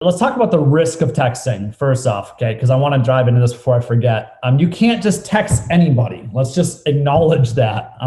Let's talk about the risk of texting first off, okay? Because I want to dive into this before I forget. You can't just text anybody. Let's just acknowledge that.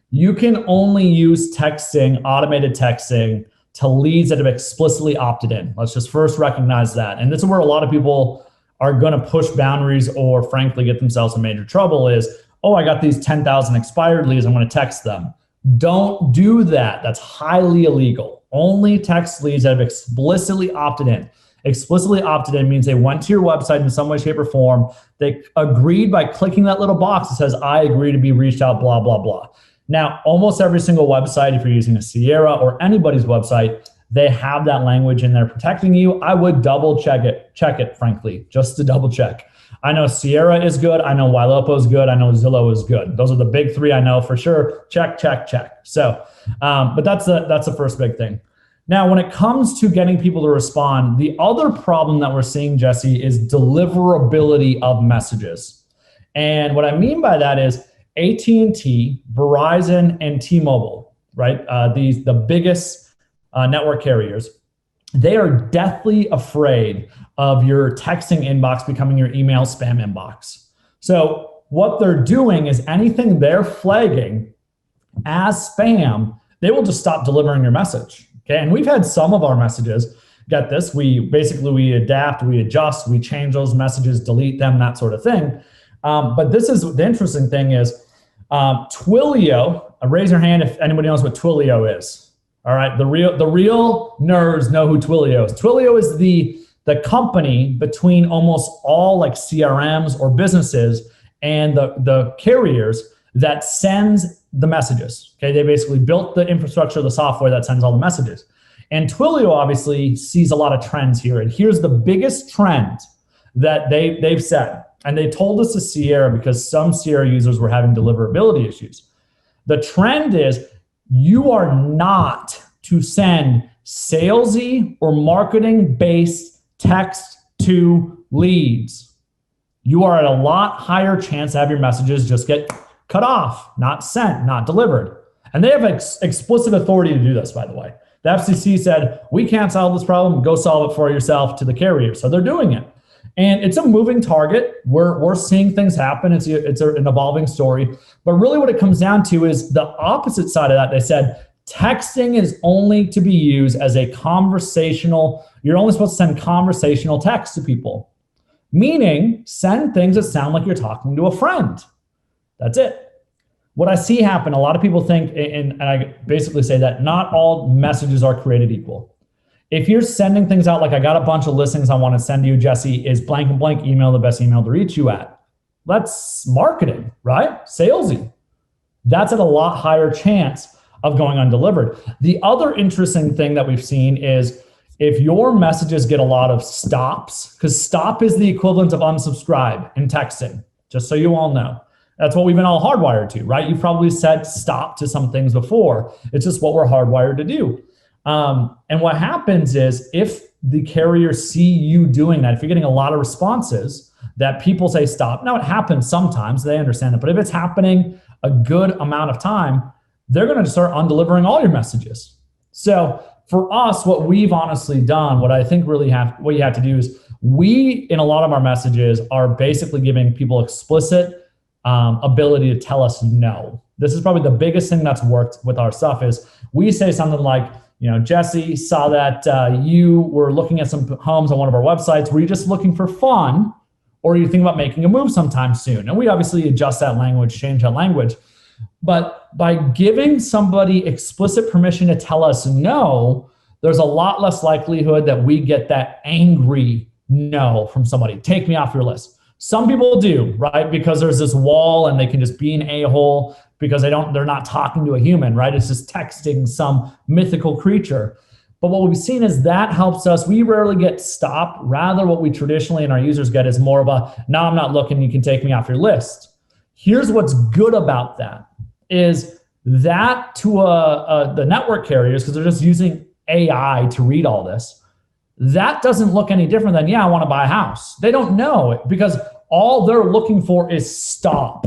You can only use texting, automated texting, to leads that have explicitly opted in. Let's just first recognize that. And this is where a lot of people are going to push boundaries or frankly get themselves in major trouble is, oh, I got these 10,000 expired leads, I'm going to text them. Don't do that. That's highly illegal. Only text leads that have explicitly opted in. Explicitly opted in means they went to your website in some way, shape, or form. They agreed by clicking that little box that says, I agree to be reached out, blah, blah, blah. Now, almost every single website, if you're using a Sierra or anybody's website, they have that language in there protecting you. I would double check it, frankly, just to double check. I know Sierra is good. I know Ylopo is good. I know Zillow is good. Those are the big three I know for sure. Check, check, check. So, but that's the first big thing. Now, when it comes to getting people to respond, the other problem that we're seeing, Jesse, is deliverability of messages. And what I mean by that is AT&T, Verizon, and T-Mobile, right? The biggest network carriers, they are deathly afraid of your texting inbox becoming your email spam inbox. So what they're doing is anything they're flagging as spam, they will just stop delivering your message. Okay, and we've had some of our messages, get this, we adapt, we adjust, we change those messages, delete them, that sort of thing. But this is the interesting thing is Twilio, raise your hand if anybody knows what Twilio is. All right, the real nerds know who Twilio is. Twilio is the company between almost all like CRMs or businesses and the carriers that sends the messages. Okay, they basically built the infrastructure, the software that sends all the messages. And Twilio obviously sees a lot of trends here. And here's the biggest trend that they've said. And they told us to Sierra because some Sierra users were having deliverability issues. The trend is you are not to send salesy or marketing-based text to leads. You are at a lot higher chance to have your messages just get cut off, not sent, not delivered. And they have explicit authority to do this, by the way. The FCC said, we can't solve this problem, go solve it for yourself to the carrier. So they're doing it. And it's a moving target. We're seeing things happen. It's an evolving story. But really what it comes down to is the opposite side of that. They said, texting is only to be used as a conversational, you're only supposed to send conversational text to people. Meaning, send things that sound like you're talking to a friend. That's it. What I see happen, a lot of people think, and I basically say that not all messages are created equal. If you're sending things out like I got a bunch of listings I want to send to you, Jesse, is blank and blank email the best email to reach you at? That's marketing, right? Salesy. That's at a lot higher chance of going undelivered. The other interesting thing that we've seen is if your messages get a lot of stops, because stop is the equivalent of unsubscribe in texting, just so you all know. That's what we've been all hardwired to, right? You've probably said stop to some things before. It's just what we're hardwired to do. And what happens is if the carriers see you doing that, if you're getting a lot of responses that people say stop, now it happens sometimes, they understand it, but if it's happening a good amount of time, they're going to start undelivering all your messages. So for us, what we've honestly done, what I think really what you have to do is we, in a lot of our messages, are basically giving people explicit ability to tell us no. This is probably the biggest thing that's worked with our stuff is we say something like, Jesse, saw that you were looking at some homes on one of our websites. Were you just looking for fun or are you thinking about making a move sometime soon? And we obviously adjust that language, change that language. But by giving somebody explicit permission to tell us no, there's a lot less likelihood that we get that angry no from somebody. Take me off your list. Some people do, right? Because there's this wall and they can just be an a-hole because they're not talking to a human, right? It's just texting some mythical creature. But what we've seen is that helps us. We rarely get stopped. Rather, what we traditionally and our users get is more of a, no, I'm not looking, you can take me off your list. Here's what's good about that is that to the network carriers, because they're just using AI to read all this, that doesn't look any different than, yeah, I want to buy a house. They don't know it because all they're looking for is stop,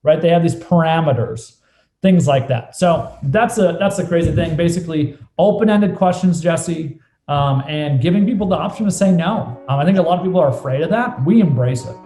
right? They have these parameters, things like that. So that's a crazy thing. Basically, open-ended questions, Jesse. and giving people the option to say no. I think a lot of people are afraid of that. We embrace it.